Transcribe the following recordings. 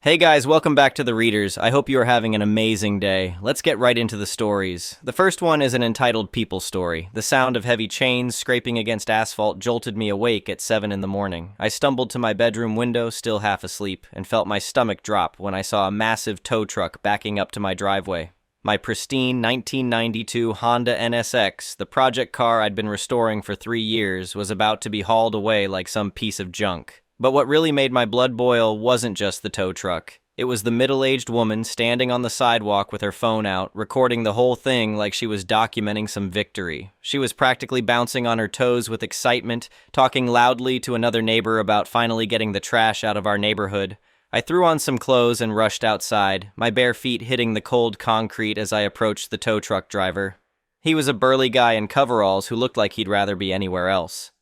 Hey guys, welcome back to The Readers. I hope you are having an amazing day. Let's get right into the stories. The first one is an entitled People Story. The sound of heavy chains scraping against asphalt jolted me awake at 7 in the morning. I stumbled to my bedroom window, still half asleep, and felt my stomach drop when I saw a massive tow truck backing up to my driveway. My pristine 1992 Honda NSX, the project car I'd been restoring for 3 years, was about to be hauled away like some piece of junk. But what really made my blood boil wasn't just the tow truck. It was the middle-aged woman standing on the sidewalk with her phone out, recording the whole thing like she was documenting some victory. She was practically bouncing on her toes with excitement, talking loudly to another neighbor about finally getting the trash out of our neighborhood. I threw on some clothes and rushed outside, my bare feet hitting the cold concrete as I approached the tow truck driver. He was a burly guy in coveralls who looked like he'd rather be anywhere else.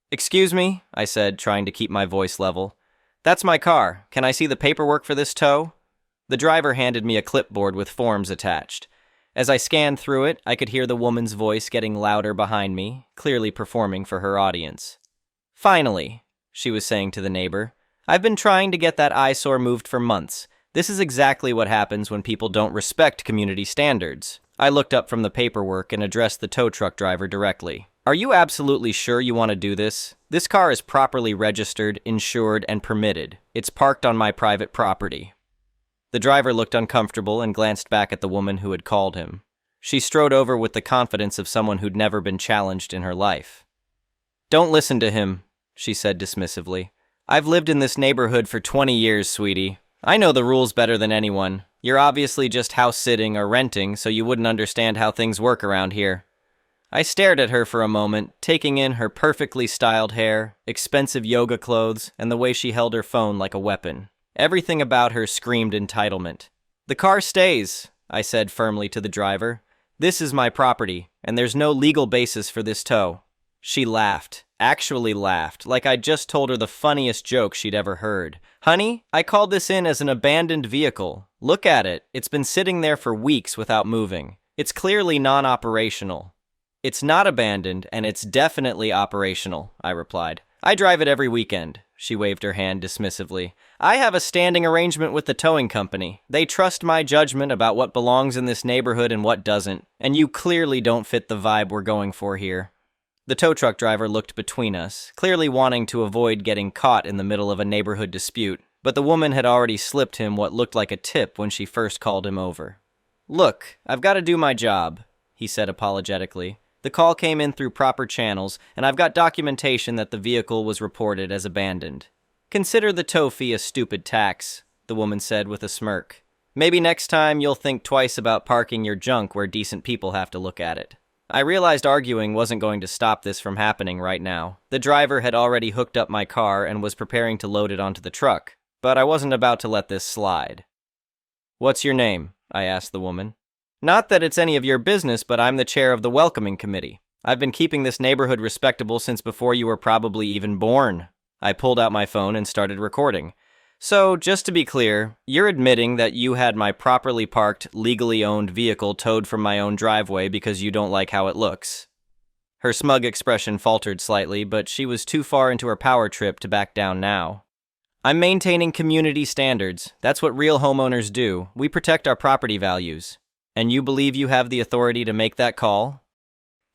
"Excuse me," I said, trying to keep my voice level. "That's my car. Can I see the paperwork for this tow?" The driver handed me a clipboard with forms attached. As I scanned through it, I could hear the woman's voice getting louder behind me, clearly performing for her audience. "Finally," she was saying to the neighbor. "I've been trying to get that eyesore moved for months. This is exactly what happens when people don't respect community standards." I looked up from the paperwork and addressed the tow truck driver directly. "Are you absolutely sure you want to do this? This car is properly registered, insured, and permitted. It's parked on my private property." The driver looked uncomfortable and glanced back at the woman who had called him. She strode over with the confidence of someone who'd never been challenged in her life. "Don't listen to him," she said dismissively. "I've lived in this neighborhood for 20 years, sweetie. I know the rules better than anyone. You're obviously just house-sitting or renting, so you wouldn't understand how things work around here." I stared at her for a moment, taking in her perfectly styled hair, expensive yoga clothes, and the way she held her phone like a weapon. Everything about her screamed entitlement. "The car stays," I said firmly to the driver. "This is my property, and there's no legal basis for this tow." She laughed, actually laughed, like I'd just told her the funniest joke she'd ever heard. "Honey, I called this in as an abandoned vehicle. Look at it. It's been sitting there for weeks without moving. It's clearly non-operational." "It's not abandoned, and it's definitely operational," I replied. "I drive it every weekend." She waved her hand dismissively. "I have a standing arrangement with the towing company. They trust my judgment about what belongs in this neighborhood and what doesn't, and you clearly don't fit the vibe we're going for here." The tow truck driver looked between us, clearly wanting to avoid getting caught in the middle of a neighborhood dispute, but the woman had already slipped him what looked like a tip when she first called him over. "Look, I've got to do my job," he said apologetically. "The call came in through proper channels, and I've got documentation that the vehicle was reported as abandoned." "Consider the tow fee a stupid tax," the woman said with a smirk. "Maybe next time you'll think twice about parking your junk where decent people have to look at it." I realized arguing wasn't going to stop this from happening right now. The driver had already hooked up my car and was preparing to load it onto the truck, but I wasn't about to let this slide. "What's your name?" I asked the woman. "Not that it's any of your business, but I'm the chair of the welcoming committee. I've been keeping this neighborhood respectable since before you were probably even born." I pulled out my phone and started recording. "So, just to be clear, you're admitting that you had my properly parked, legally owned vehicle towed from my own driveway because you don't like how it looks." Her smug expression faltered slightly, but she was too far into her power trip to back down now. "I'm maintaining community standards. That's what real homeowners do. We protect our property values. And you believe you have the authority to make that call?"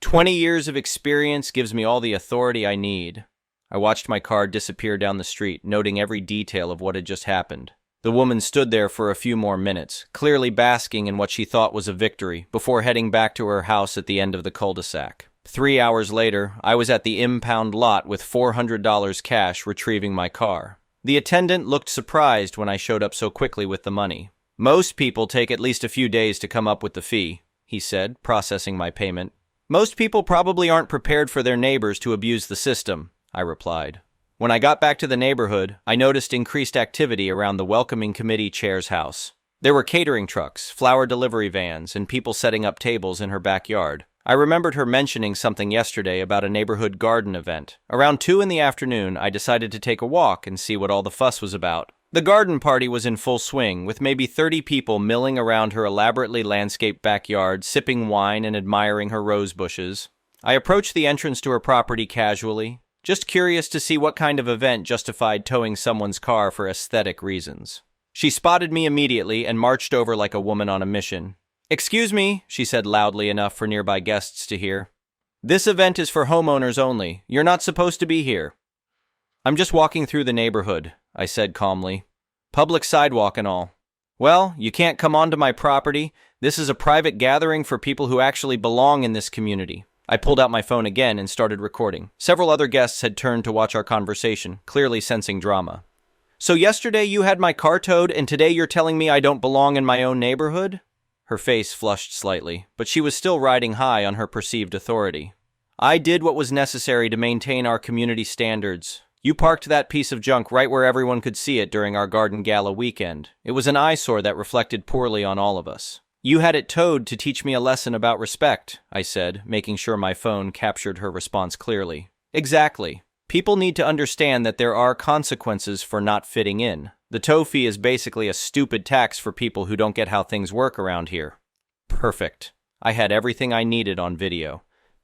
20 years of experience gives me all the authority I need." I watched my car disappear down the street, noting every detail of what had just happened. The woman stood there for a few more minutes, clearly basking in what she thought was a victory, before heading back to her house at the end of the cul-de-sac. 3 hours later, I was at the impound lot with $400 cash retrieving my car. The attendant looked surprised when I showed up so quickly with the money. "Most people take at least a few days to come up with the fee," he said, processing my payment. "Most people probably aren't prepared for their neighbors to abuse the system," I replied. When I got back to the neighborhood, I noticed increased activity around the welcoming committee chair's house. There were catering trucks, flower delivery vans, and people setting up tables in her backyard. I remembered her mentioning something yesterday about a neighborhood garden event. Around 2 in the afternoon, I decided to take a walk and see what all the fuss was about. The garden party was in full swing, with maybe 30 people milling around her elaborately landscaped backyard, sipping wine and admiring her rose bushes. I approached the entrance to her property casually, just curious to see what kind of event justified towing someone's car for aesthetic reasons. She spotted me immediately and marched over like a woman on a mission. "Excuse me," she said loudly enough for nearby guests to hear. "This event is for homeowners only. You're not supposed to be here." "I'm just walking through the neighborhood," I said calmly. "Public sidewalk and all." "Well, you can't come onto my property. This is a private gathering for people who actually belong in this community." I pulled out my phone again and started recording. Several other guests had turned to watch our conversation, clearly sensing drama. "So yesterday you had my car towed, and today you're telling me I don't belong in my own neighborhood?" Her face flushed slightly, but she was still riding high on her perceived authority. "I did what was necessary to maintain our community standards. You parked that piece of junk right where everyone could see it during our garden gala weekend. It was an eyesore that reflected poorly on all of us. You had it towed to teach me a lesson about respect," I said, making sure my phone captured her response clearly. "Exactly. People need to understand that there are consequences for not fitting in. The tow fee is basically a stupid tax for people who don't get how things work around here." Perfect. I had everything I needed on video.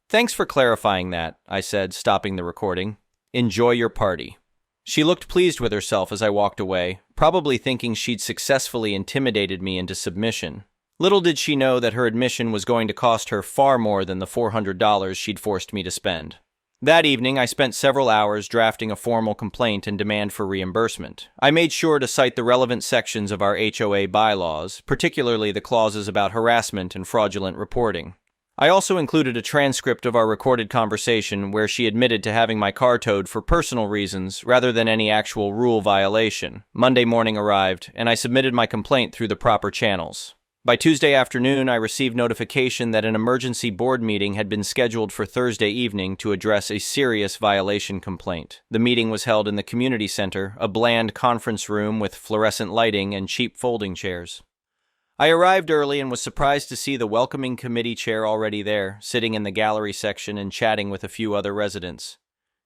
"Thanks for clarifying that," I said, stopping the recording. "Enjoy your party." She looked pleased with herself as I walked away, probably thinking she'd successfully intimidated me into submission. Little did she know that her admission was going to cost her far more than the $400 she'd forced me to spend. That evening, I spent several hours drafting a formal complaint and demand for reimbursement. I made sure to cite the relevant sections of our HOA bylaws, particularly the clauses about harassment and fraudulent reporting. I also included a transcript of our recorded conversation where she admitted to having my car towed for personal reasons rather than any actual rule violation. Monday morning arrived, and I submitted my complaint through the proper channels. By Tuesday afternoon, I received notification that an emergency board meeting had been scheduled for Thursday evening to address a serious violation complaint. The meeting was held in the community center, a bland conference room with fluorescent lighting and cheap folding chairs. I arrived early and was surprised to see the welcoming committee chair already there, sitting in the gallery section and chatting with a few other residents.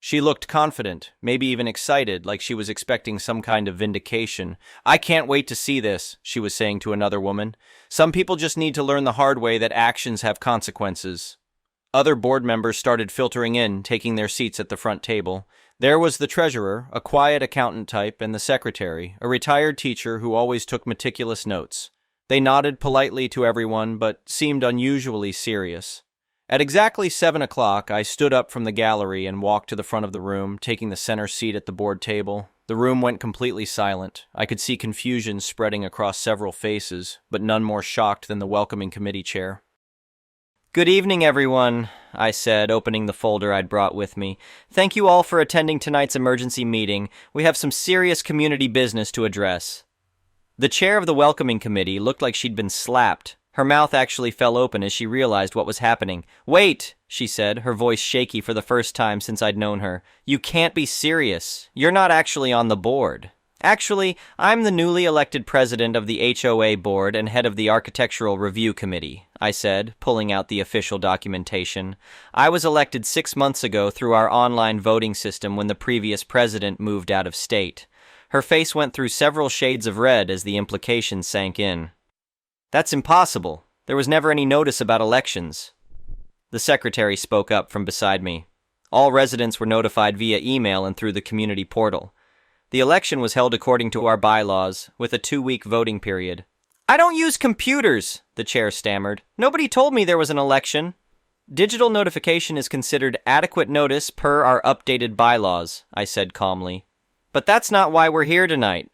She looked confident, maybe even excited, like she was expecting some kind of vindication. "I can't wait to see this," she was saying to another woman. "Some people just need to learn the hard way that actions have consequences." Other board members started filtering in, taking their seats at the front table. There was the treasurer, a quiet accountant type, and the secretary, a retired teacher who always took meticulous notes. They nodded politely to everyone, but seemed unusually serious. At exactly 7 o'clock, I stood up from the gallery and walked to the front of the room, taking the center seat at the board table. The room went completely silent. I could see confusion spreading across several faces, but none more shocked than the welcoming committee chair. "Good evening, everyone," I said, opening the folder I'd brought with me. "Thank you all for attending tonight's emergency meeting. We have some serious community business to address." The chair of the welcoming committee looked like she'd been slapped. Her mouth actually fell open as she realized what was happening. "Wait," she said, her voice shaky for the first time since I'd known her. "You can't be serious. You're not actually on the board." "Actually, I'm the newly elected president of the HOA board and head of the Architectural Review Committee," I said, pulling out the official documentation. "I was elected 6 months ago through our online voting system when the previous president moved out of state." Her face went through several shades of red as the implication sank in. "That's impossible. There was never any notice about elections." The secretary spoke up from beside me. "All residents were notified via email and through the community portal. The election was held according to our bylaws, with a 2-week voting period." "I don't use computers," the chair stammered. "Nobody told me there was an election." "Digital notification is considered adequate notice per our updated bylaws," I said calmly. "But that's not why we're here tonight."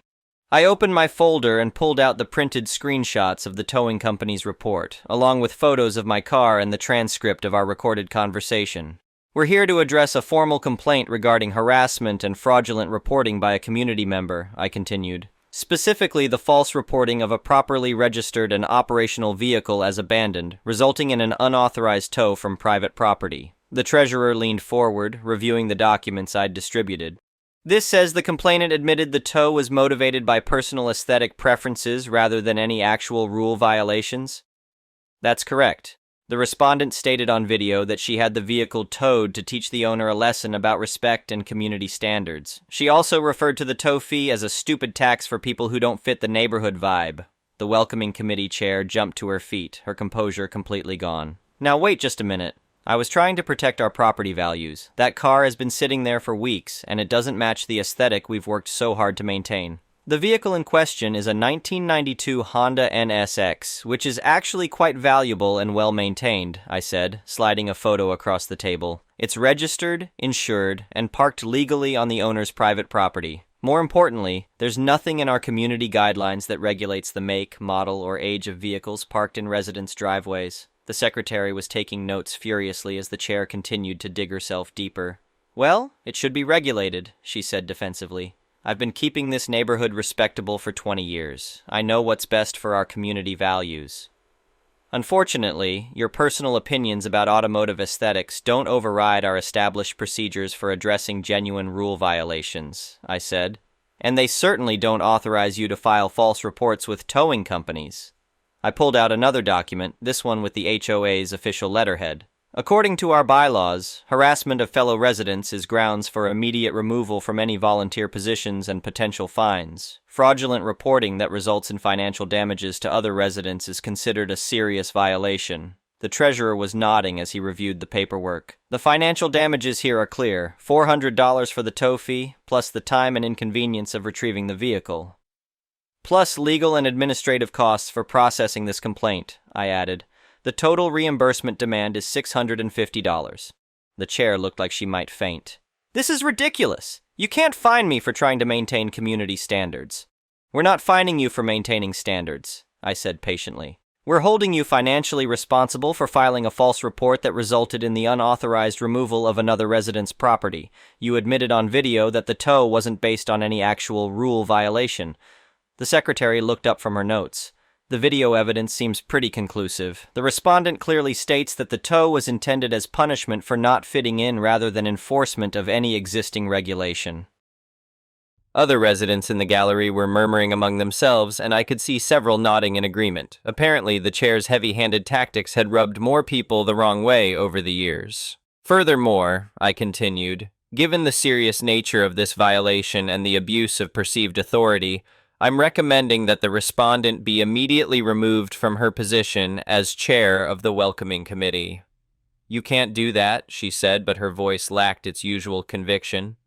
I opened my folder and pulled out the printed screenshots of the towing company's report, along with photos of my car and the transcript of our recorded conversation. "We're here to address a formal complaint regarding harassment and fraudulent reporting by a community member," I continued. "Specifically, the false reporting of a properly registered and operational vehicle as abandoned, resulting in an unauthorized tow from private property." The treasurer leaned forward, reviewing the documents I'd distributed. "This says the complainant admitted the tow was motivated by personal aesthetic preferences rather than any actual rule violations." "That's correct. The respondent stated on video that she had the vehicle towed to teach the owner a lesson about respect and community standards. She also referred to the tow fee as a stupid tax for people who don't fit the neighborhood vibe." The welcoming committee chair jumped to her feet, her composure completely gone. "Now wait just a minute. I was trying to protect our property values. That car has been sitting there for weeks, and it doesn't match the aesthetic we've worked so hard to maintain. The vehicle in question is a 1992 Honda NSX, which is actually quite valuable and well-maintained, I said, sliding a photo across the table. It's registered, insured, and parked legally on the owner's private property. More importantly, there's nothing in our community guidelines that regulates the make, model, or age of vehicles parked in residents' driveways. The secretary was taking notes furiously as the chair continued to dig herself deeper. Well, it should be regulated, she said defensively. I've been keeping this neighborhood respectable for 20 years. I know what's best for our community values. Unfortunately, your personal opinions about automotive aesthetics don't override our established procedures for addressing genuine rule violations, I said. And they certainly don't authorize you to file false reports with towing companies. I pulled out another document, this one with the HOA's official letterhead. According to our bylaws, harassment of fellow residents is grounds for immediate removal from any volunteer positions and potential fines. Fraudulent reporting that results in financial damages to other residents is considered a serious violation. The treasurer was nodding as he reviewed the paperwork. The financial damages here are clear: $400 for the tow fee, plus the time and inconvenience of retrieving the vehicle. Plus legal and administrative costs for processing this complaint, I added. The total reimbursement demand is $650. The chair looked like she might faint. This is ridiculous. You can't fine me for trying to maintain community standards. We're not fining you for maintaining standards, I said patiently. We're holding you financially responsible for filing a false report that resulted in the unauthorized removal of another resident's property. You admitted on video that the tow wasn't based on any actual rule violation. The secretary looked up from her notes. The video evidence seems pretty conclusive. The respondent clearly states that the tow was intended as punishment for not fitting in rather than enforcement of any existing regulation. Other residents in the gallery were murmuring among themselves, and I could see several nodding in agreement. Apparently, the chair's heavy-handed tactics had rubbed more people the wrong way over the years. Furthermore, I continued, given the serious nature of this violation and the abuse of perceived authority, I'm recommending that the respondent be immediately removed from her position as chair of the welcoming committee. You can't do that, she said, but her voice lacked its usual conviction.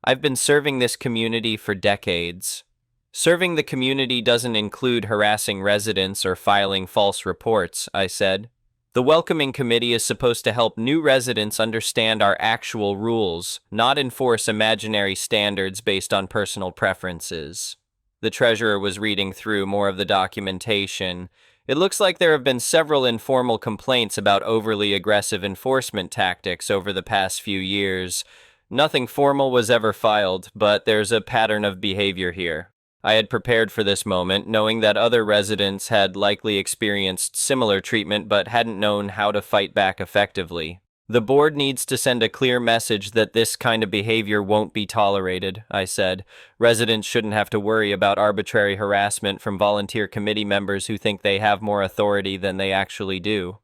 I've been serving this community for decades. Serving the community doesn't include harassing residents or filing false reports, I said. The welcoming committee is supposed to help new residents understand our actual rules, not enforce imaginary standards based on personal preferences. The treasurer was reading through more of the documentation. It looks like there have been several informal complaints about overly aggressive enforcement tactics over the past few years. Nothing formal was ever filed, but there's a pattern of behavior here. I had prepared for this moment, knowing that other residents had likely experienced similar treatment but hadn't known how to fight back effectively. The board needs to send a clear message that this kind of behavior won't be tolerated, I said. Residents shouldn't have to worry about arbitrary harassment from volunteer committee members who think they have more authority than they actually do.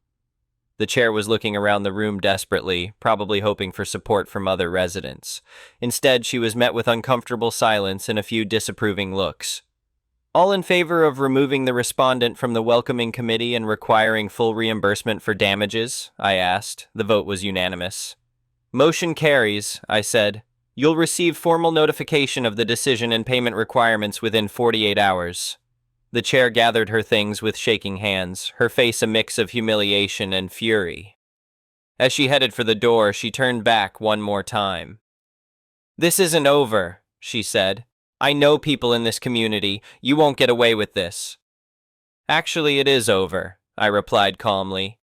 The chair was looking around the room desperately, probably hoping for support from other residents. Instead, she was met with uncomfortable silence and a few disapproving looks. All in favor of removing the respondent from the welcoming committee and requiring full reimbursement for damages? I asked. The vote was unanimous. Motion carries, I said. You'll receive formal notification of the decision and payment requirements within 48 hours. The chair gathered her things with shaking hands, her face a mix of humiliation and fury. As she headed for the door, she turned back one more time. This isn't over, she said. I know people in this community. You won't get away with this. Actually, it is over, I replied calmly.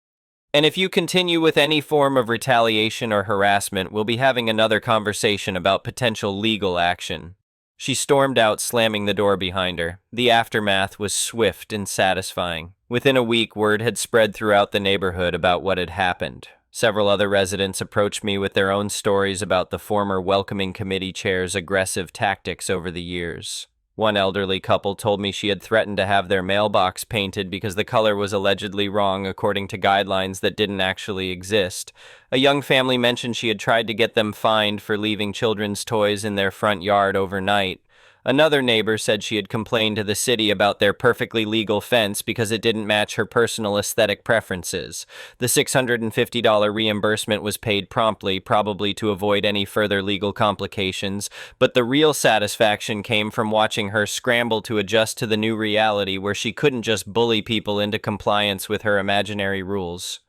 And if you continue with any form of retaliation or harassment, we'll be having another conversation about potential legal action. She stormed out, slamming the door behind her. The aftermath was swift and satisfying. Within a week, word had spread throughout the neighborhood about what had happened. Several other residents approached me with their own stories about the former welcoming committee chair's aggressive tactics over the years. One elderly couple told me she had threatened to have their mailbox painted because the color was allegedly wrong according to guidelines that didn't actually exist. A young family mentioned she had tried to get them fined for leaving children's toys in their front yard overnight. Another neighbor said she had complained to the city about their perfectly legal fence because it didn't match her personal aesthetic preferences. The $650 reimbursement was paid promptly, probably to avoid any further legal complications, but the real satisfaction came from watching her scramble to adjust to the new reality where she couldn't just bully people into compliance with her imaginary rules.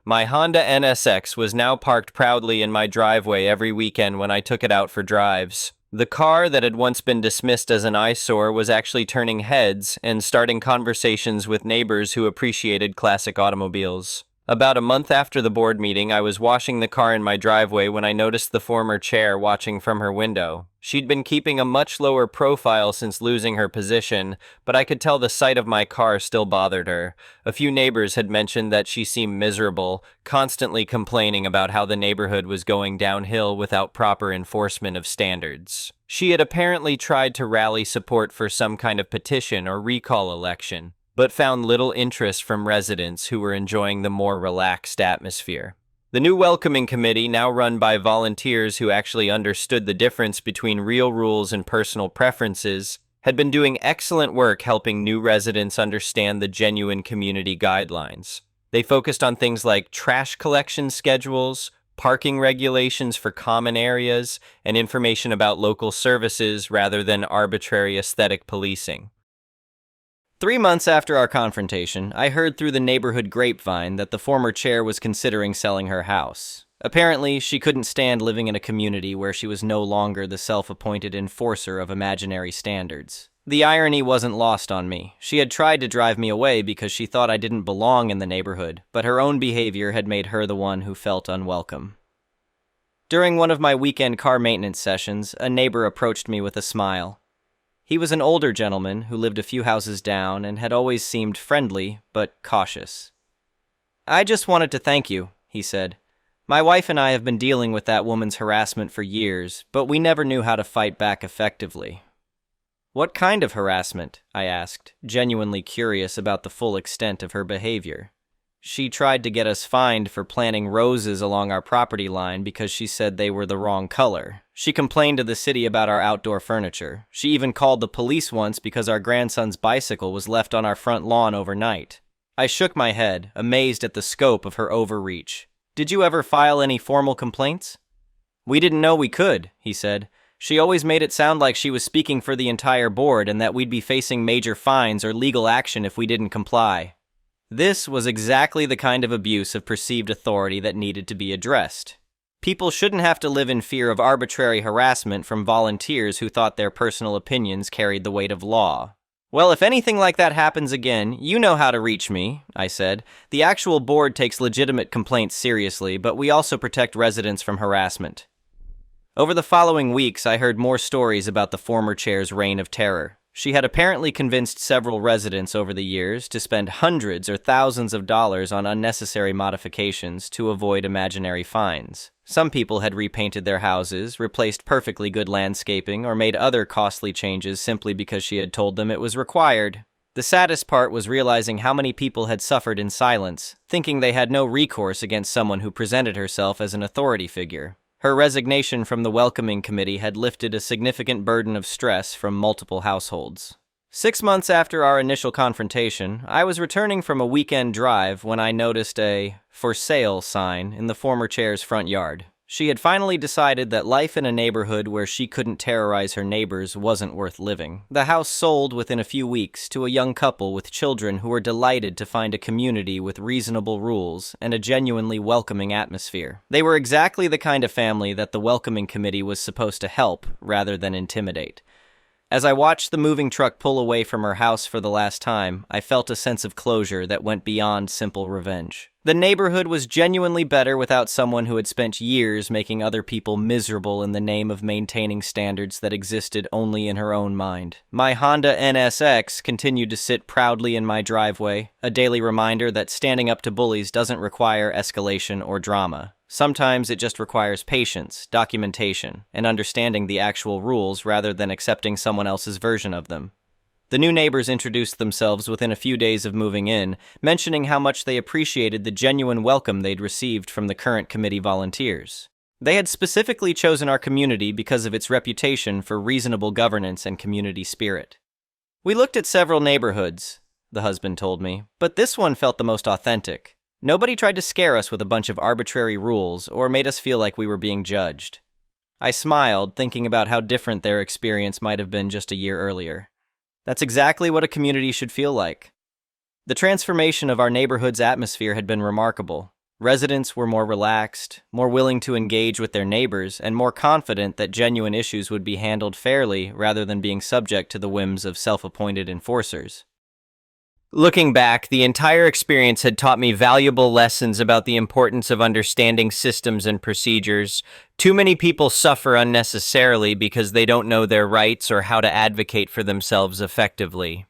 My Honda NSX was now parked proudly in my driveway every weekend when I took it out for drives. The car that had once been dismissed as an eyesore was actually turning heads and starting conversations with neighbors who appreciated classic automobiles. About a month after the board meeting, I was washing the car in my driveway when I noticed the former chair watching from her window. She'd been keeping a much lower profile since losing her position, but I could tell the sight of my car still bothered her. A few neighbors had mentioned that she seemed miserable, constantly complaining about how the neighborhood was going downhill without proper enforcement of standards. She had apparently tried to rally support for some kind of petition or recall election, but found little interest from residents who were enjoying the more relaxed atmosphere. The new welcoming committee, now run by volunteers who actually understood the difference between real rules and personal preferences, had been doing excellent work helping new residents understand the genuine community guidelines. They focused on things like trash collection schedules, parking regulations for common areas, and information about local services rather than arbitrary aesthetic policing. 3 months after our confrontation, I heard through the neighborhood grapevine that the former chair was considering selling her house. Apparently, she couldn't stand living in a community where she was no longer the self-appointed enforcer of imaginary standards. The irony wasn't lost on me. She had tried to drive me away because she thought I didn't belong in the neighborhood, but her own behavior had made her the one who felt unwelcome. During one of my weekend car maintenance sessions, a neighbor approached me with a smile. He was an older gentleman who lived a few houses down and had always seemed friendly, but cautious. "I just wanted to thank you," he said. "My wife and I have been dealing with that woman's harassment for years, but we never knew how to fight back effectively." "What kind of harassment?" I asked, genuinely curious about the full extent of her behavior. "She tried to get us fined for planting roses along our property line because she said they were the wrong color. She complained to the city about our outdoor furniture. She even called the police once because our grandson's bicycle was left on our front lawn overnight." I shook my head, amazed at the scope of her overreach. "Did you ever file any formal complaints?" "We didn't know we could," he said. "She always made it sound like she was speaking for the entire board and that we'd be facing major fines or legal action if we didn't comply." This was exactly the kind of abuse of perceived authority that needed to be addressed. People shouldn't have to live in fear of arbitrary harassment from volunteers who thought their personal opinions carried the weight of law. "Well, if anything like that happens again, you know how to reach me," I said. "The actual board takes legitimate complaints seriously, but we also protect residents from harassment." Over the following weeks, I heard more stories about the former chair's reign of terror. She had apparently convinced several residents over the years to spend hundreds or thousands of dollars on unnecessary modifications to avoid imaginary fines. Some people had repainted their houses, replaced perfectly good landscaping, or made other costly changes simply because she had told them it was required. The saddest part was realizing how many people had suffered in silence, thinking they had no recourse against someone who presented herself as an authority figure. Her resignation from the welcoming committee had lifted a significant burden of stress from multiple households. 6 months after our initial confrontation, I was returning from a weekend drive when I noticed a "for sale" sign in the former chair's front yard. She had finally decided that life in a neighborhood where she couldn't terrorize her neighbors wasn't worth living. The house sold within a few weeks to a young couple with children who were delighted to find a community with reasonable rules and a genuinely welcoming atmosphere. They were exactly the kind of family that the welcoming committee was supposed to help rather than intimidate. As I watched the moving truck pull away from her house for the last time, I felt a sense of closure that went beyond simple revenge. The neighborhood was genuinely better without someone who had spent years making other people miserable in the name of maintaining standards that existed only in her own mind. My Honda NSX continued to sit proudly in my driveway, a daily reminder that standing up to bullies doesn't require escalation or drama. Sometimes it just requires patience, documentation, and understanding the actual rules rather than accepting someone else's version of them. The new neighbors introduced themselves within a few days of moving in, mentioning how much they appreciated the genuine welcome they'd received from the current committee volunteers. They had specifically chosen our community because of its reputation for reasonable governance and community spirit. We looked at several neighborhoods, the husband told me, but this one felt the most authentic. Nobody tried to scare us with a bunch of arbitrary rules or made us feel like we were being judged. I smiled, thinking about how different their experience might have been just a year earlier. That's exactly what a community should feel like. The transformation of our neighborhood's atmosphere had been remarkable. Residents were more relaxed, more willing to engage with their neighbors, and more confident that genuine issues would be handled fairly rather than being subject to the whims of self-appointed enforcers. Looking back, the entire experience had taught me valuable lessons about the importance of understanding systems and procedures. Too many people suffer unnecessarily because they don't know their rights or how to advocate for themselves effectively.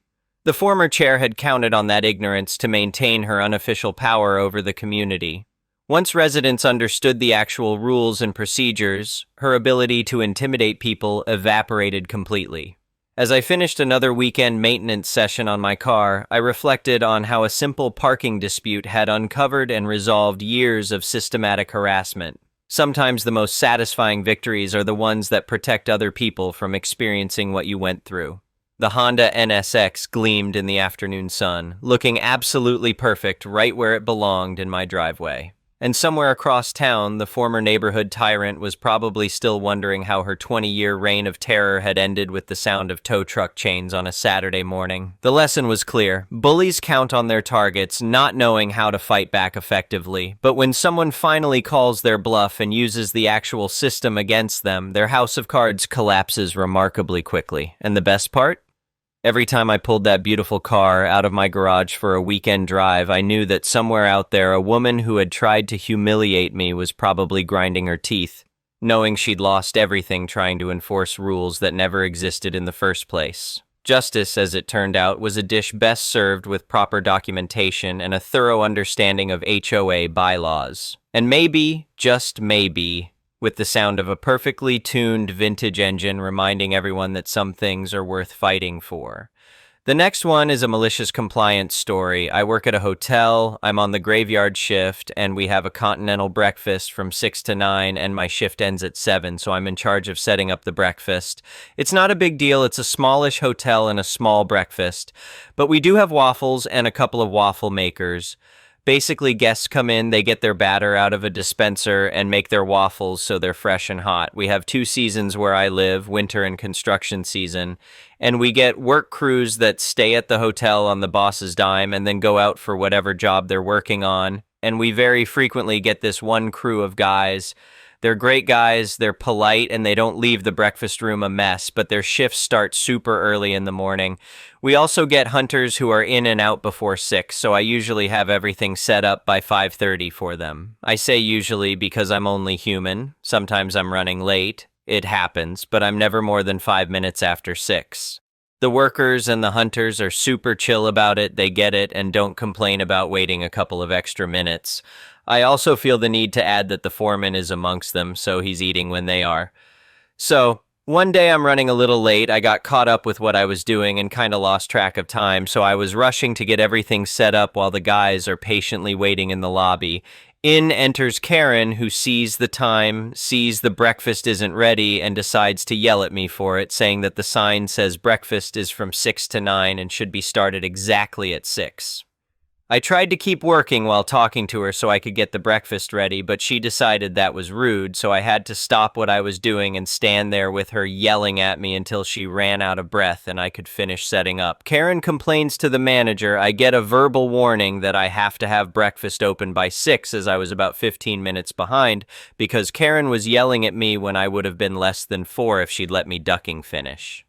The former chair had counted on that ignorance to maintain her unofficial power over the community. Once residents understood the actual rules and procedures, her ability to intimidate people evaporated completely. As I finished another weekend maintenance session on my car, I reflected on how a simple parking dispute had uncovered and resolved years of systematic harassment. Sometimes the most satisfying victories are the ones that protect other people from experiencing what you went through. The Honda NSX gleamed in the afternoon sun, looking absolutely perfect right where it belonged in my driveway. And somewhere across town, the former neighborhood tyrant was probably still wondering how her 20-year reign of terror had ended with the sound of tow truck chains on a Saturday morning. The lesson was clear. Bullies count on their targets, not knowing how to fight back effectively. But when someone finally calls their bluff and uses the actual system against them, their house of cards collapses remarkably quickly. And the best part? Every time I pulled that beautiful car out of my garage for a weekend drive, I knew that somewhere out there a woman who had tried to humiliate me was probably grinding her teeth, knowing she'd lost everything trying to enforce rules that never existed in the first place. Justice, as it turned out, was a dish best served with proper documentation and a thorough understanding of HOA bylaws. And maybe, just maybe, with the sound of a perfectly tuned vintage engine reminding everyone that some things are worth fighting for. The next one is a malicious compliance story. I work at a hotel, I'm on the graveyard shift, and we have a continental breakfast from 6 to 9, and my shift ends at 7, so I'm in charge of setting up the breakfast. It's not a big deal, it's a smallish hotel and a small breakfast, but we do have waffles and a couple of waffle makers. Basically, guests come in, they get their batter out of a dispenser and make their waffles so they're fresh and hot. We have 2 seasons where I live, winter and construction season, and we get work crews that stay at the hotel on the boss's dime and then go out for whatever job they're working on. And we very frequently get this one crew of guys. They're great guys, they're polite, and they don't leave the breakfast room a mess, but their shifts start super early in the morning. We also get hunters who are in and out before 6, so I usually have everything set up by 5:30 for them. I say usually because I'm only human. Sometimes I'm running late. It happens, but I'm never more than 5 minutes after 6. The workers and the hunters are super chill about it, they get it, and don't complain about waiting a couple of extra minutes. I also feel the need to add that the foreman is amongst them, so he's eating when they are. So, one day I'm running a little late, I got caught up with what I was doing and kinda lost track of time, so I was rushing to get everything set up while the guys are patiently waiting in the lobby. In enters Karen, who sees the time, sees the breakfast isn't ready, and decides to yell at me for it, saying that the sign says breakfast is from 6 to 9 and should be started exactly at 6. I tried to keep working while talking to her so I could get the breakfast ready, but she decided that was rude, so I had to stop what I was doing and stand there with her yelling at me until she ran out of breath and I could finish setting up. Karen complains to the manager. I get a verbal warning that I have to have breakfast open by 6 as I was about 15 minutes behind because Karen was yelling at me when I would have been less than 4 if she'd let me ducking finish.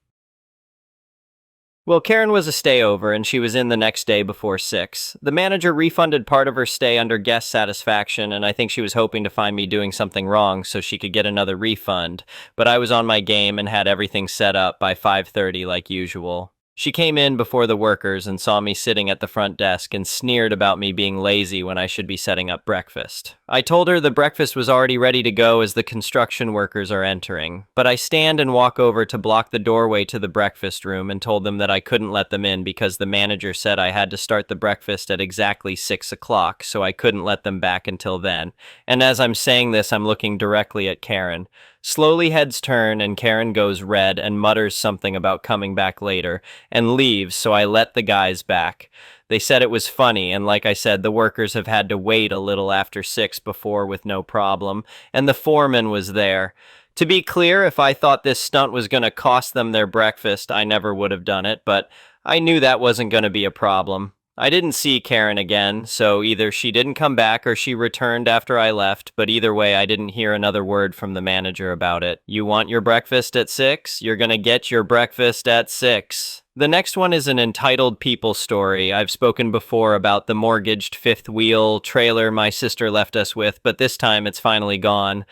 Well, Karen was a stayover, and she was in the next day before 6. The manager refunded part of her stay under guest satisfaction, and I think she was hoping to find me doing something wrong so she could get another refund. But I was on my game and had everything set up by 5:30 like usual. She came in before the workers and saw me sitting at the front desk and sneered about me being lazy when I should be setting up breakfast. I told her the breakfast was already ready to go as the construction workers are entering, but I stand and walk over to block the doorway to the breakfast room and told them that I couldn't let them in because the manager said I had to start the breakfast at exactly 6 o'clock, so I couldn't let them back until then. And as I'm saying this, I'm looking directly at Karen. Slowly heads turn and Karen goes red and mutters something about coming back later and leaves, so I let the guys back. They said it was funny, and like I said, the workers have had to wait a little after 6 before with no problem, and the foreman was there. To be clear, if I thought this stunt was going to cost them their breakfast, I never would have done it, but I knew that wasn't going to be a problem. I didn't see Karen again, so either she didn't come back or she returned after I left, but either way, I didn't hear another word from the manager about it. You want your breakfast at 6? You're gonna get your breakfast at 6. The next one is an entitled people story. I've spoken before about the mortgaged fifth wheel trailer my sister left us with, but this time it's finally gone.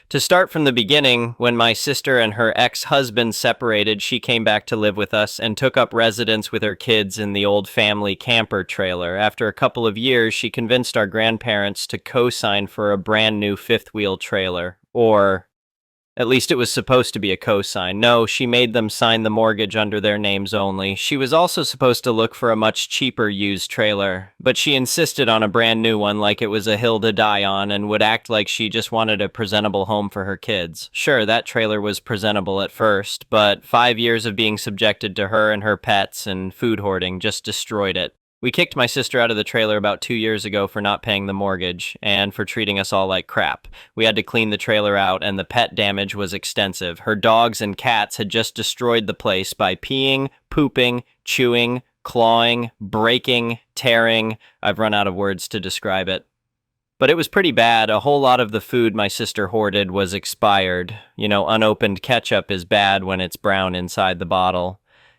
To start from the beginning, when my sister and her ex-husband separated, she came back to live with us and took up residence with her kids in the old family camper trailer. After a couple of years, she convinced our grandparents to co-sign for a brand new fifth wheel trailer, or at least it was supposed to be a cosign. No, she made them sign the mortgage under their names only. She was also supposed to look for a much cheaper used trailer, but she insisted on a brand new one like it was a hill to die on and would act like she just wanted a presentable home for her kids. Sure, that trailer was presentable at first, but 5 years of being subjected to her and her pets and food hoarding just destroyed it. We kicked my sister out of the trailer about 2 years ago for not paying the mortgage and for treating us all like crap. We had to clean the trailer out and the pet damage was extensive. Her dogs and cats had just destroyed the place by peeing, pooping, chewing, clawing, breaking, tearing. I've run out of words to describe it. But it was pretty bad. A whole lot of the food my sister hoarded was expired. You know, unopened ketchup is bad when it's brown inside the bottle.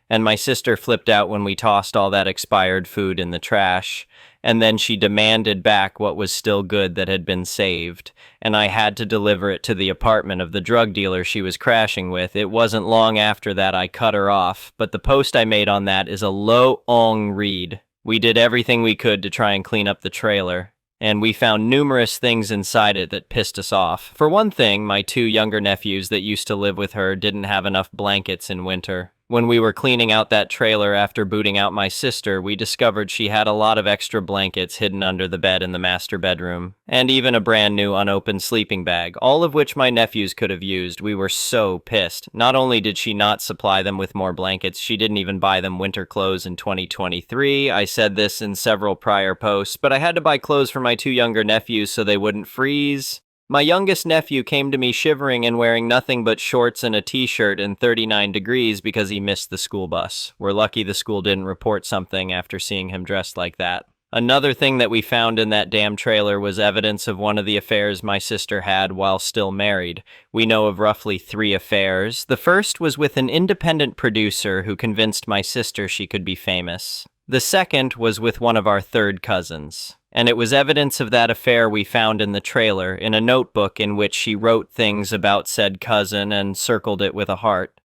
And my sister flipped out when we tossed all that expired food in the trash, and then she demanded back what was still good that had been saved, and I had to deliver it to the apartment of the drug dealer she was crashing with. It wasn't long after that I cut her off, but the post I made on that is a long read. We did everything we could to try and clean up the trailer, and we found numerous things inside it that pissed us off. For one thing, my 2 younger nephews that used to live with her didn't have enough blankets in winter. When we were cleaning out that trailer after booting out my sister, we discovered she had a lot of extra blankets hidden under the bed in the master bedroom, and even a brand new unopened sleeping bag, all of which my nephews could have used. We were so pissed. Not only did she not supply them with more blankets, she didn't even buy them winter clothes in 2023. I said this in several prior posts, but I had to buy clothes for my 2 younger nephews so they wouldn't freeze. My youngest nephew came to me shivering and wearing nothing but shorts and a t-shirt in 39 degrees because he missed the school bus. We're lucky the school didn't report something after seeing him dressed like that. Another thing that we found in that damn trailer was evidence of one of the affairs my sister had while still married. We know of roughly 3 affairs. The first was with an independent producer who convinced my sister she could be famous. The second was with one of our third cousins. And it was evidence of that affair we found in the trailer, in a notebook in which she wrote things about said cousin and circled it with a heart.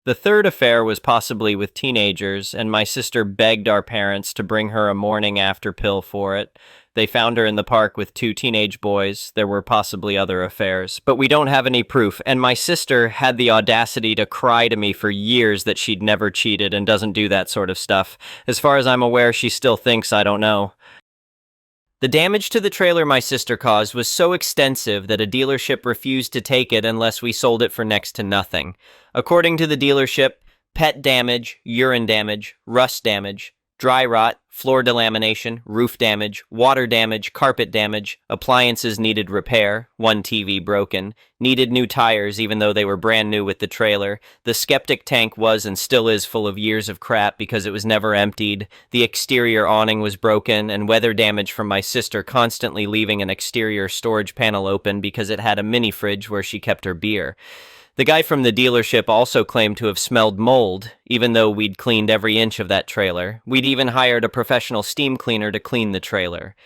The third affair was possibly with teenagers, and my sister begged our parents to bring her a morning after pill for it. They found her in the park with 2 teenage boys. There were possibly other affairs, but we don't have any proof, and my sister had the audacity to cry to me for years that she'd never cheated and doesn't do that sort of stuff. As far as I'm aware, she still thinks I don't know. The damage to the trailer my sister caused was so extensive that a dealership refused to take it unless we sold it for next to nothing. According to the dealership, pet damage, urine damage, rust damage, dry rot, floor delamination, roof damage, water damage, carpet damage, appliances needed repair, 1 TV broken, needed new tires even though they were brand new with the trailer, the septic tank was and still is full of years of crap because it was never emptied, the exterior awning was broken, and weather damage from my sister constantly leaving an exterior storage panel open because it had a mini fridge where she kept her beer. The guy from the dealership also claimed to have smelled mold, even though we'd cleaned every inch of that trailer. We'd even hired a professional steam cleaner to clean the trailer.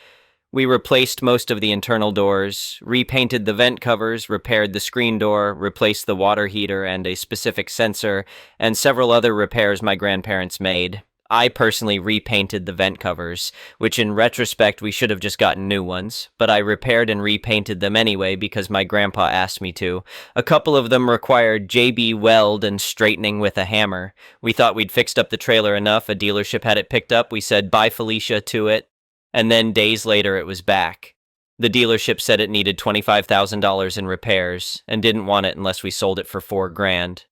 We replaced most of the internal doors, repainted the vent covers, repaired the screen door, replaced the water heater and a specific sensor, and several other repairs my grandparents made. I personally repainted the vent covers, which in retrospect we should have just gotten new ones, but I repaired and repainted them anyway because my grandpa asked me to. A couple of them required JB weld and straightening with a hammer. We thought we'd fixed up the trailer enough, a dealership had it picked up, we said bye Felicia to it, and then days later it was back. The dealership said it needed $25,000 in repairs, and didn't want it unless we sold it for $4,000.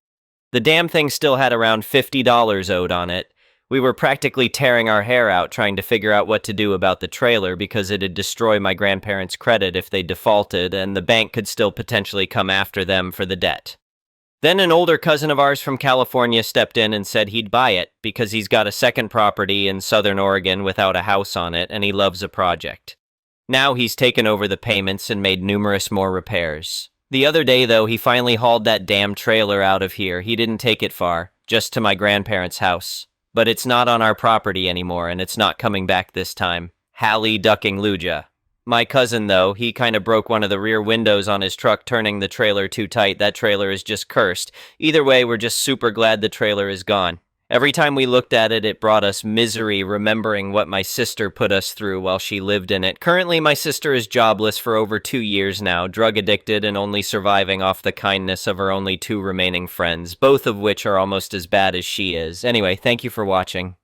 The damn thing still had around $50 owed on it. We were practically tearing our hair out trying to figure out what to do about the trailer because it'd destroy my grandparents' credit if they defaulted, and the bank could still potentially come after them for the debt. Then an older cousin of ours from California stepped in and said he'd buy it because he's got a second property in Southern Oregon without a house on it and he loves a project. Now he's taken over the payments and made numerous more repairs. The other day, though, he finally hauled that damn trailer out of here. He didn't take it far, just to my grandparents' house. But it's not on our property anymore and it's not coming back this time. Hallie ducking Luja. My cousin, though, he kind of broke one of the rear windows on his truck, turning the trailer too tight. That trailer is just cursed. Either way, we're just super glad the trailer is gone. Every time we looked at it, it brought us misery, remembering what my sister put us through while she lived in it. Currently, my sister is jobless for over 2 years now, drug addicted and only surviving off the kindness of her only 2 remaining friends, both of which are almost as bad as she is. Anyway, thank you for watching.